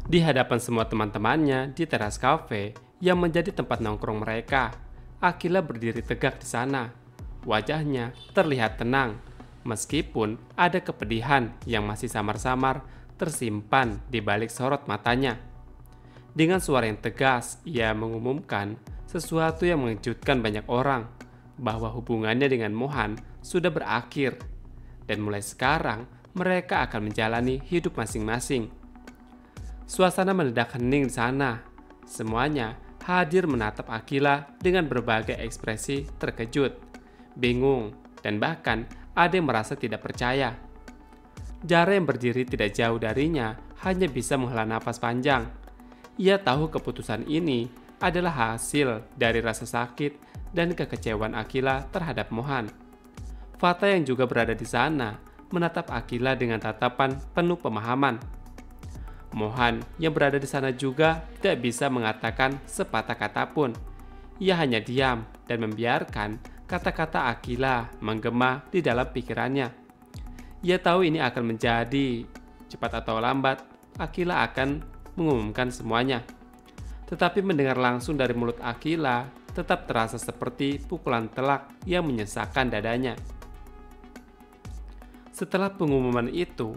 Di hadapan semua teman-temannya di teras kafe yang menjadi tempat nongkrong mereka, Akila berdiri tegak di sana. Wajahnya terlihat tenang, meskipun ada kepedihan yang masih samar-samar tersimpan di balik sorot matanya. Dengan suara yang tegas, ia mengumumkan sesuatu yang mengejutkan banyak orang, bahwa hubungannya dengan Mohan sudah berakhir, dan mulai sekarang mereka akan menjalani hidup masing-masing. Suasana mendadak hening di sana. Semuanya hadir menatap Akila dengan berbagai ekspresi terkejut, bingung, dan bahkan ada yang merasa tidak percaya. Jara yang berdiri tidak jauh darinya hanya bisa menghela napas panjang. Ia tahu keputusan ini adalah hasil dari rasa sakit dan kekecewaan Akila terhadap Mohan. Fata yang juga berada di sana menatap Akila dengan tatapan penuh pemahaman. Mohan yang berada di sana juga tidak bisa mengatakan sepatah kata pun. Ia hanya diam dan membiarkan kata-kata Akila menggema di dalam pikirannya. Ia tahu ini akan menjadi, cepat atau lambat, Akila akan mengumumkan semuanya. Tetapi mendengar langsung dari mulut Akila tetap terasa seperti pukulan telak yang menyesakkan dadanya. Setelah pengumuman itu,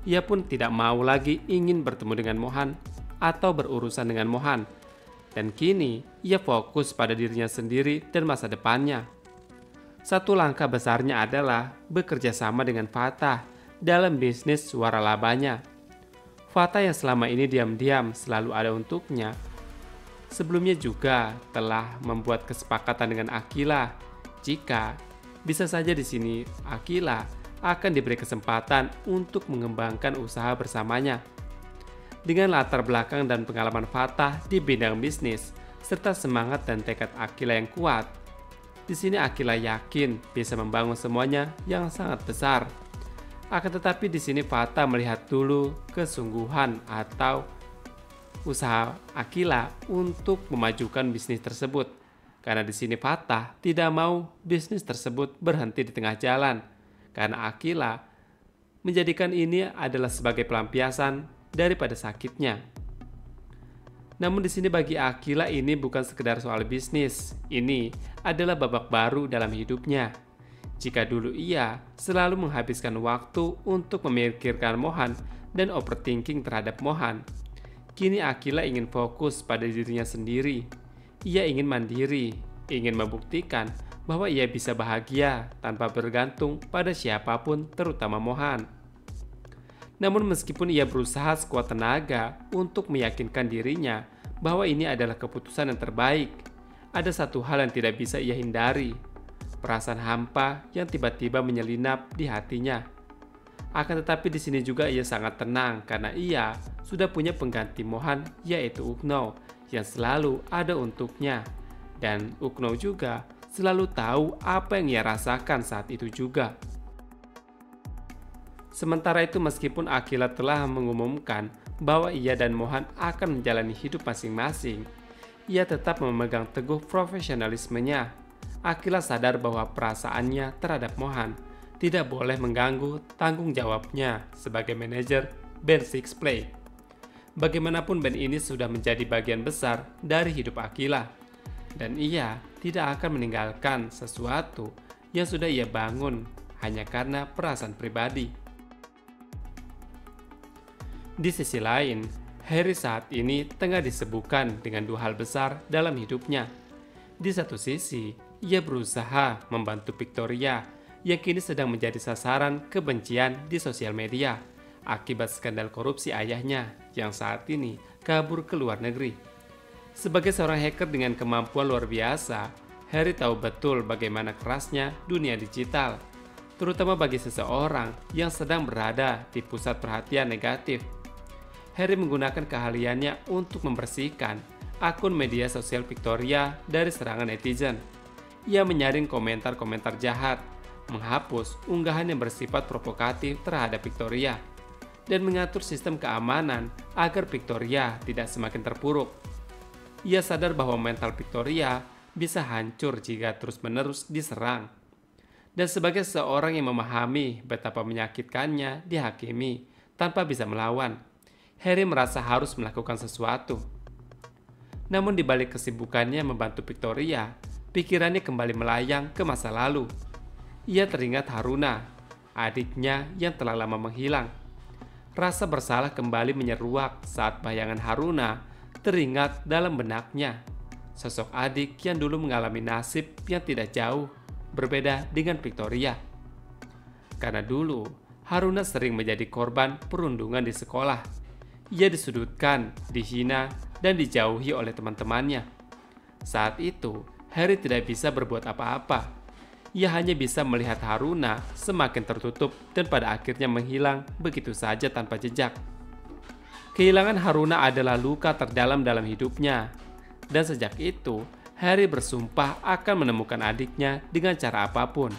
ia pun tidak mau lagi ingin bertemu dengan Mohan atau berurusan dengan Mohan. Dan kini ia fokus pada dirinya sendiri dan masa depannya. Satu langkah besarnya adalah bekerja sama dengan Fatah dalam bisnis suara labanya. Fatah yang selama ini diam-diam selalu ada untuknya, sebelumnya juga telah membuat kesepakatan dengan Akila. Jika bisa saja di sini Akila akan diberi kesempatan untuk mengembangkan usaha bersamanya. Dengan latar belakang dan pengalaman Fatah di bidang bisnis, serta semangat dan tekad Akila yang kuat, di sini Akila yakin bisa membangun semuanya yang sangat besar. Akan tetapi di sini Fatah melihat dulu kesungguhan atau usaha Akila untuk memajukan bisnis tersebut. Karena di sini Fatah tidak mau bisnis tersebut berhenti di tengah jalan. Karena Akila menjadikan ini adalah sebagai pelampiasan daripada sakitnya. Namun di sini bagi Akila ini bukan sekedar soal bisnis. Ini adalah babak baru dalam hidupnya. Jika dulu ia selalu menghabiskan waktu untuk memikirkan Mohan dan overthinking terhadap Mohan, kini Akila ingin fokus pada dirinya sendiri. Ia ingin mandiri, ingin membuktikan bahwa ia bisa bahagia tanpa bergantung pada siapapun, terutama Mohan. Namun meskipun ia berusaha sekuat tenaga untuk meyakinkan dirinya bahwa ini adalah keputusan yang terbaik, ada satu hal yang tidak bisa ia hindari, perasaan hampa yang tiba-tiba menyelinap di hatinya. Akan tetapi di sini juga ia sangat tenang karena ia sudah punya pengganti Mohan, yaitu Ukno, yang selalu ada untuknya. Dan Ukno juga selalu tahu apa yang ia rasakan saat itu juga. Sementara itu meskipun Akila telah mengumumkan bahwa ia dan Mohan akan menjalani hidup masing-masing, ia tetap memegang teguh profesionalismenya. Akila sadar bahwa perasaannya terhadap Mohan tidak boleh mengganggu tanggung jawabnya sebagai manajer band Six Play. Bagaimanapun band ini sudah menjadi bagian besar dari hidup Akila, dan ia tidak akan meninggalkan sesuatu yang sudah ia bangun hanya karena perasaan pribadi. Di sisi lain, Harry saat ini tengah disibukkan dengan dua hal besar dalam hidupnya. Di satu sisi, ia berusaha membantu Victoria yang kini sedang menjadi sasaran kebencian di sosial media akibat skandal korupsi ayahnya yang saat ini kabur ke luar negeri. Sebagai seorang hacker dengan kemampuan luar biasa, Harry tahu betul bagaimana kerasnya dunia digital, terutama bagi seseorang yang sedang berada di pusat perhatian negatif. Harry menggunakan keahliannya untuk membersihkan akun media sosial Victoria dari serangan netizen. Ia menyaring komentar-komentar jahat, menghapus unggahan yang bersifat provokatif terhadap Victoria, dan mengatur sistem keamanan agar Victoria tidak semakin terpuruk. Ia sadar bahwa mental Victoria bisa hancur jika terus-menerus diserang. Dan sebagai seorang yang memahami betapa menyakitkannya dihakimi tanpa bisa melawan, Harry merasa harus melakukan sesuatu. Namun di balik kesibukannya membantu Victoria, pikirannya kembali melayang ke masa lalu. Ia teringat Haruna, adiknya yang telah lama menghilang. Rasa bersalah kembali menyeruak saat bayangan Haruna teringat dalam benaknya. Sosok adik yang dulu mengalami nasib yang tidak jauh berbeda dengan Victoria. Karena dulu Haruna sering menjadi korban perundungan di sekolah. Ia disudutkan, dihina, dan dijauhi oleh teman-temannya. Saat itu, Harry tidak bisa berbuat apa-apa. Ia hanya bisa melihat Haruna semakin tertutup dan pada akhirnya menghilang begitu saja tanpa jejak. Kehilangan Haruna adalah luka terdalam dalam hidupnya. Dan sejak itu, Harry bersumpah akan menemukan adiknya dengan cara apapun.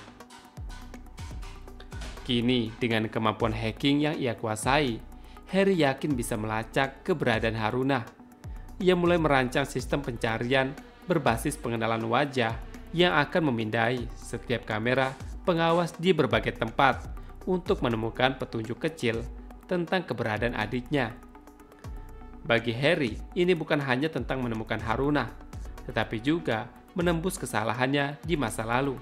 Kini, dengan kemampuan hacking yang ia kuasai, Harry yakin bisa melacak keberadaan Haruna. Ia mulai merancang sistem pencarian berbasis pengenalan wajah yang akan memindai setiap kamera pengawas di berbagai tempat untuk menemukan petunjuk kecil tentang keberadaan adiknya. Bagi Harry, ini bukan hanya tentang menemukan Haruna, tetapi juga menembus kesalahannya di masa lalu.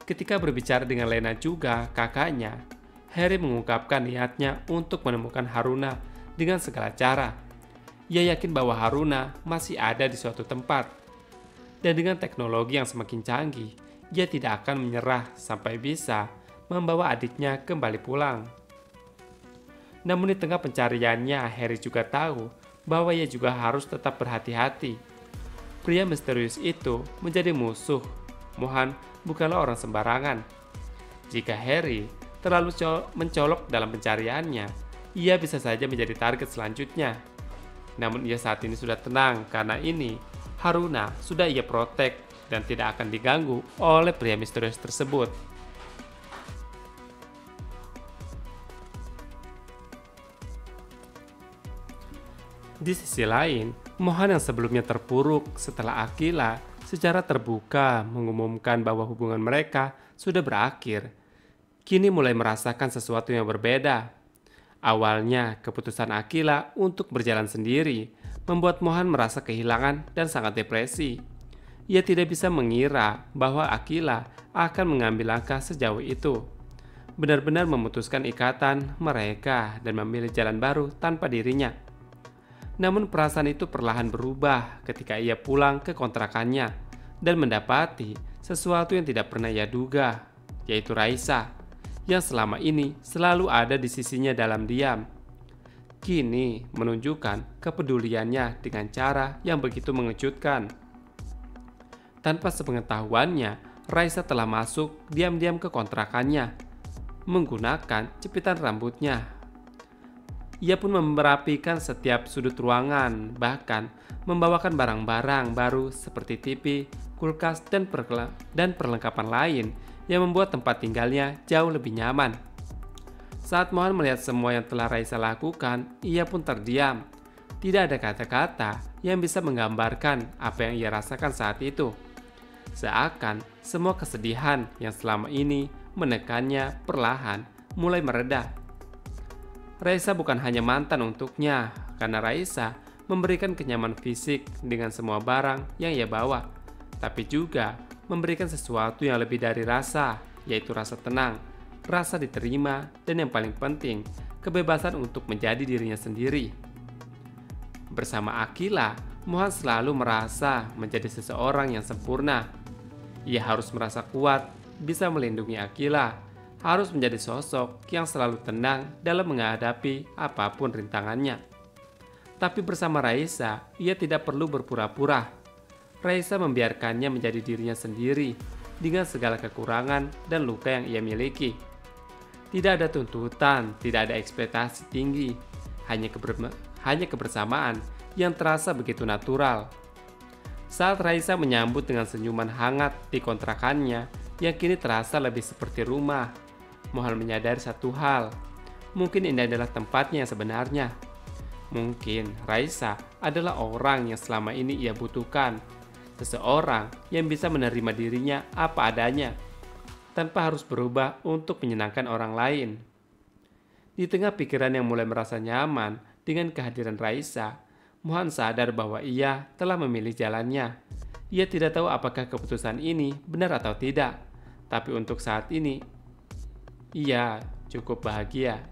Ketika berbicara dengan Lena juga, kakaknya, Harry mengungkapkan niatnya untuk menemukan Haruna dengan segala cara. Ia yakin bahwa Haruna masih ada di suatu tempat. Dan dengan teknologi yang semakin canggih, ia tidak akan menyerah sampai bisa membawa adiknya kembali pulang. Namun di tengah pencariannya, Harry juga tahu bahwa ia juga harus tetap berhati-hati. Pria misterius itu menjadi musuh. Mohan bukanlah orang sembarangan. Jika Harry terlalu mencolok dalam pencariannya, ia bisa saja menjadi target selanjutnya. Namun ia saat ini sudah tenang karena ini Haruna sudah ia protek dan tidak akan diganggu oleh pria misterius tersebut. Di sisi lain, Mohan yang sebelumnya terpuruk setelah Akila secara terbuka mengumumkan bahwa hubungan mereka sudah berakhir, kini mulai merasakan sesuatu yang berbeda. Awalnya, keputusan Akila untuk berjalan sendiri membuat Mohan merasa kehilangan dan sangat depresi. Ia tidak bisa mengira bahwa Akila akan mengambil langkah sejauh itu. Benar-benar memutuskan ikatan mereka dan memilih jalan baru tanpa dirinya. Namun perasaan itu perlahan berubah ketika ia pulang ke kontrakannya dan mendapati sesuatu yang tidak pernah ia duga, yaitu Raisa, yang selama ini selalu ada di sisinya dalam diam. Kini menunjukkan kepeduliannya dengan cara yang begitu mengejutkan. Tanpa sepengetahuannya, Raisa telah masuk diam-diam ke kontrakannya, menggunakan jepitan rambutnya. Ia pun merapikan setiap sudut ruangan, bahkan membawakan barang-barang baru seperti TV, kulkas, dan perlengkapan lain yang membuat tempat tinggalnya jauh lebih nyaman. Saat Mohan melihat semua yang telah Raisa lakukan, ia pun terdiam. Tidak ada kata-kata yang bisa menggambarkan apa yang ia rasakan saat itu. Seakan semua kesedihan yang selama ini menekannya perlahan mulai mereda. Raisa bukan hanya mantan untuknya, karena Raisa memberikan kenyamanan fisik dengan semua barang yang ia bawa, tapi juga memberikan sesuatu yang lebih dari rasa, yaitu rasa tenang, rasa diterima, dan yang paling penting, kebebasan untuk menjadi dirinya sendiri. Bersama Akila, Mohan selalu merasa menjadi seseorang yang sempurna. Ia harus merasa kuat, bisa melindungi Akila, harus menjadi sosok yang selalu tenang dalam menghadapi apapun rintangannya. Tapi bersama Raisa, ia tidak perlu berpura-pura. Raisa membiarkannya menjadi dirinya sendiri dengan segala kekurangan dan luka yang ia miliki. Tidak ada tuntutan, tidak ada ekspektasi tinggi, hanya kebersamaan yang terasa begitu natural. Saat Raisa menyambut dengan senyuman hangat di kontrakannya yang kini terasa lebih seperti rumah, Mohan menyadari satu hal, mungkin ini adalah tempatnya yang sebenarnya. Mungkin Raisa adalah orang yang selama ini ia butuhkan, seseorang yang bisa menerima dirinya apa adanya, tanpa harus berubah untuk menyenangkan orang lain. Di tengah pikiran yang mulai merasa nyaman dengan kehadiran Raisa, Mohan sadar bahwa ia telah memilih jalannya. Ia tidak tahu apakah keputusan ini benar atau tidak, tapi untuk saat ini, ia cukup bahagia.